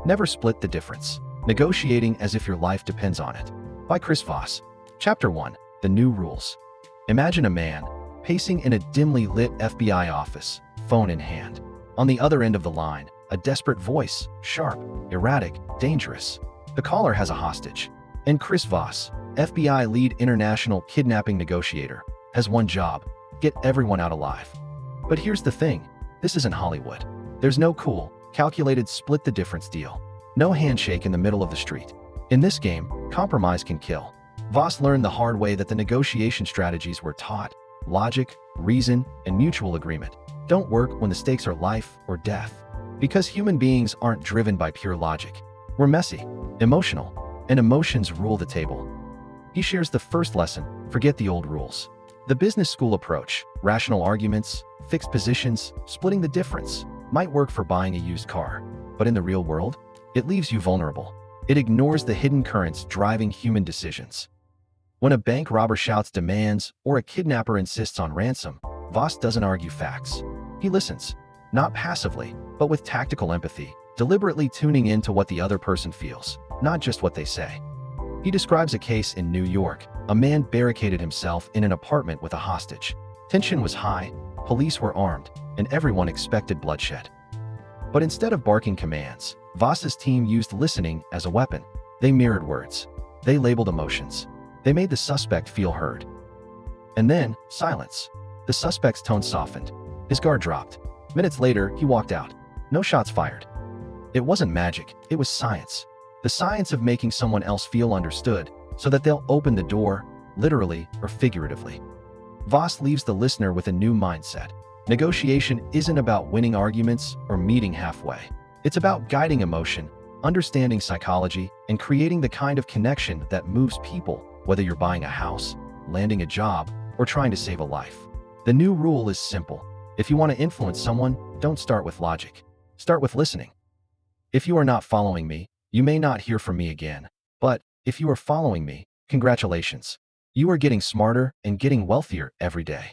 Never split the difference. Negotiating as if your life depends on it. By Voss. Chapter 1. The New Rules. Imagine a man pacing in a dimly lit FBI office, phone in hand. On the other end of the line, a desperate voice, sharp, erratic, dangerous. The caller has a hostage. And Voss, FBI lead international kidnapping negotiator, has one job: get everyone out alive. But here's the thing, this isn't Hollywood. There's no cool, calculated split the difference deal. No handshake in the middle of the street. In this game, compromise can kill. Voss learned the hard way that the negotiation strategies we're taught, logic, reason, and mutual agreement, don't work when the stakes are life or death. Because human beings aren't driven by pure logic. We're messy, emotional, and emotions rule the table. He shares the first lesson: forget the old rules. The business school approach, rational arguments, fixed positions, splitting the difference, might work for buying a used car. But in the real world, it leaves you vulnerable. It ignores the hidden currents driving human decisions. When a bank robber shouts demands or a kidnapper insists on ransom, Voss doesn't argue facts. He listens, not passively, but with tactical empathy, deliberately tuning in to what the other person feels, not just what they say. He describes a case in New York. A man barricaded himself in an apartment with a hostage. Tension was high, police were armed, and everyone expected bloodshed. But instead of barking commands, Voss's team used listening as a weapon. They mirrored words. They labeled emotions. They made the suspect feel heard. And then, silence. The suspect's tone softened. His guard dropped. Minutes later, he walked out. No shots fired. It wasn't magic, it was science. The science of making someone else feel understood, so that they'll open the door, literally or figuratively. Voss leaves the listener with a new mindset. Negotiation isn't about winning arguments or meeting halfway. It's about guiding emotion, understanding psychology, and creating the kind of connection that moves people, whether you're buying a house, landing a job, or trying to save a life. The new rule is simple. If you want to influence someone, don't start with logic. Start with listening. If you are not following me, you may not hear from me again. But if you are following me, congratulations. You are getting smarter and getting wealthier every day.